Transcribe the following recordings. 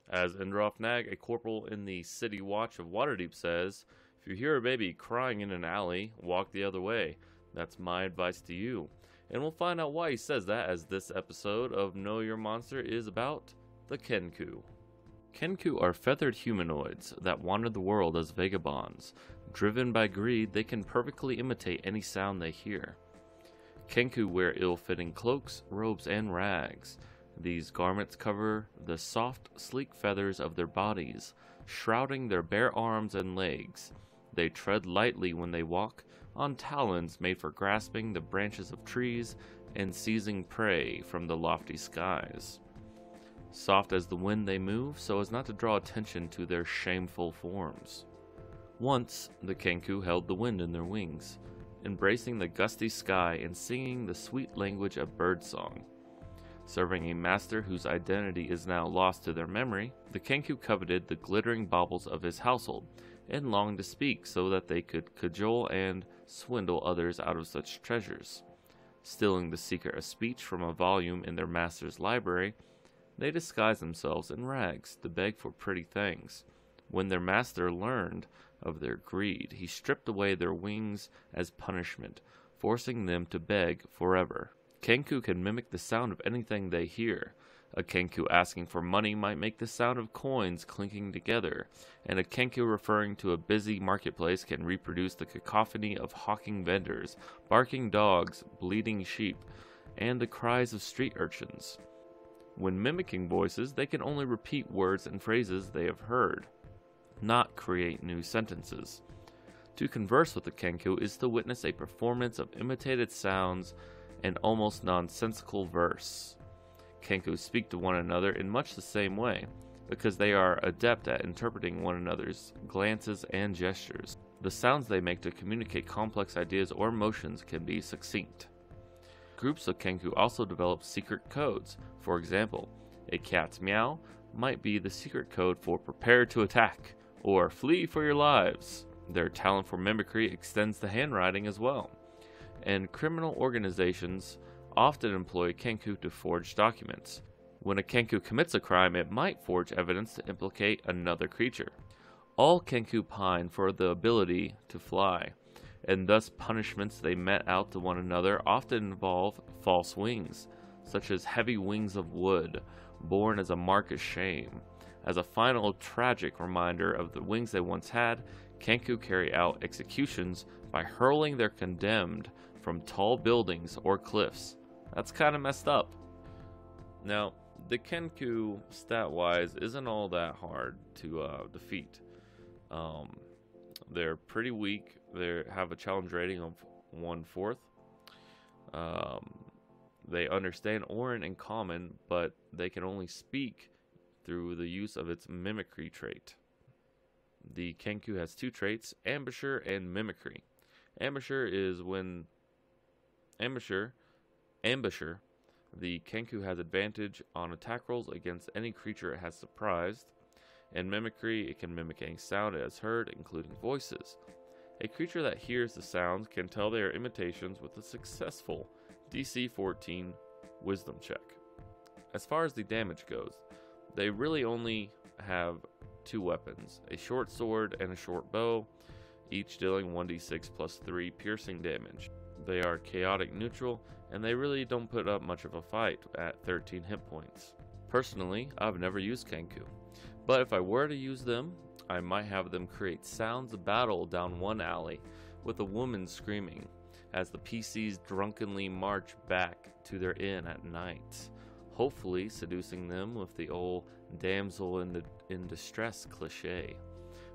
As Indroff Nag, a corporal in the City Watch of Waterdeep, says, if you hear a baby crying in an alley, walk the other way. That's my advice to you. And we'll find out why he says that, as this episode of Know Your Monster is about the Kenku. Kenku are feathered humanoids that wander the world as vagabonds. Driven by greed, they can perfectly imitate any sound they hear. Kenku wear ill-fitting cloaks, robes, and rags. These garments cover the soft, sleek feathers of their bodies, shrouding their bare arms and legs. They tread lightly when they walk, on talons made for grasping the branches of trees and seizing prey from the lofty skies. Soft as the wind they move, so as not to draw attention to their shameful forms. Once, the Kenku held the wind in their wings, embracing the gusty sky and singing the sweet language of birdsong. Serving a master whose identity is now lost to their memory, the Kenku coveted the glittering baubles of his household, and longed to speak so that they could cajole and swindle others out of such treasures. Stealing the secret of speech from a volume in their master's library, they disguised themselves in rags to beg for pretty things. When their master learned of their greed, he stripped away their wings as punishment, forcing them to beg forever. Kenku can mimic the sound of anything they hear. A Kenku asking for money might make the sound of coins clinking together, and a Kenku referring to a busy marketplace can reproduce the cacophony of hawking vendors, barking dogs, bleating sheep, and the cries of street urchins. When mimicking voices, they can only repeat words and phrases they have heard, not create new sentences. To converse with the Kenku is to witness a performance of imitated sounds and almost nonsensical verse. Kenku speak to one another in much the same way, because they are adept at interpreting one another's glances and gestures. The sounds they make to communicate complex ideas or emotions can be succinct. Groups of Kenku also develop secret codes. For example, a cat's meow might be the secret code for prepare to attack, or flee for your lives. Their talent for mimicry extends to handwriting as well, and criminal organizations often employ Kenku to forge documents. When a Kenku commits a crime, it might forge evidence to implicate another creature. All Kenku pine for the ability to fly, and thus punishments they met out to one another often involve false wings, such as heavy wings of wood, borne as a mark of shame. As a final tragic reminder of the wings they once had, Kenku carry out executions by hurling their condemned from tall buildings or cliffs. That's kind of messed up. Now, the Kenku, stat-wise, isn't all that hard to defeat. They're pretty weak. They have a challenge rating of 1/4. They understand Orin in common, but they can only speak through the use of its mimicry trait. The Kenku has two traits, Ambusher and Mimicry. Ambusher is when Ambusher, the Kenku has advantage on attack rolls against any creature it has surprised. In Mimicry, it can mimic any sound it has heard, including voices. A creature that hears the sounds can tell they are imitations with a successful DC 14 Wisdom check. As far as the damage goes, they really only have two weapons, a short sword and a short bow, each dealing 1d6 plus 3 piercing damage. They are chaotic neutral, and they really don't put up much of a fight at 13 hit points. Personally, I've never used Kenku, but if I were to use them, I might have them create sounds of battle down one alley with a woman screaming as the PCs drunkenly march back to their inn at night, hopefully seducing them with the old damsel in distress cliche.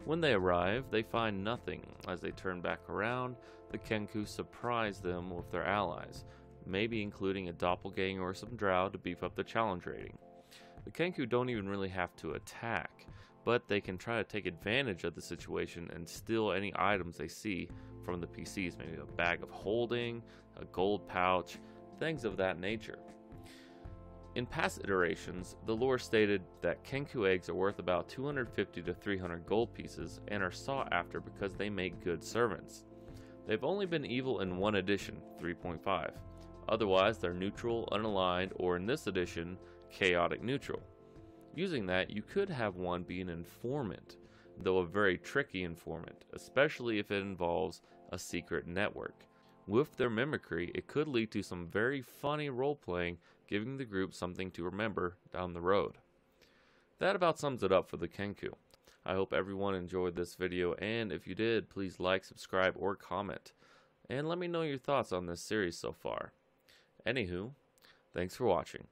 When they arrive, they find nothing. As they turn back around, the Kenku surprise them with their allies, maybe including a doppelganger or some drow to beef up the challenge rating. The Kenku don't even really have to attack, but they can try to take advantage of the situation and steal any items they see from the PCs, maybe a bag of holding, a gold pouch, things of that nature. In past iterations, the lore stated that Kenku eggs are worth about 250 to 300 gold pieces and are sought after because they make good servants. They've only been evil in one edition, 3.5. Otherwise, they're neutral, unaligned, or in this edition, chaotic neutral. Using that, you could have one be an informant, though a very tricky informant, especially if it involves a secret network. With their mimicry, it could lead to some very funny role-playing, giving the group something to remember down the road. That about sums it up for the Kenku. I hope everyone enjoyed this video, and if you did, please like, subscribe, or comment. And let me know your thoughts on this series so far. Anywho, thanks for watching.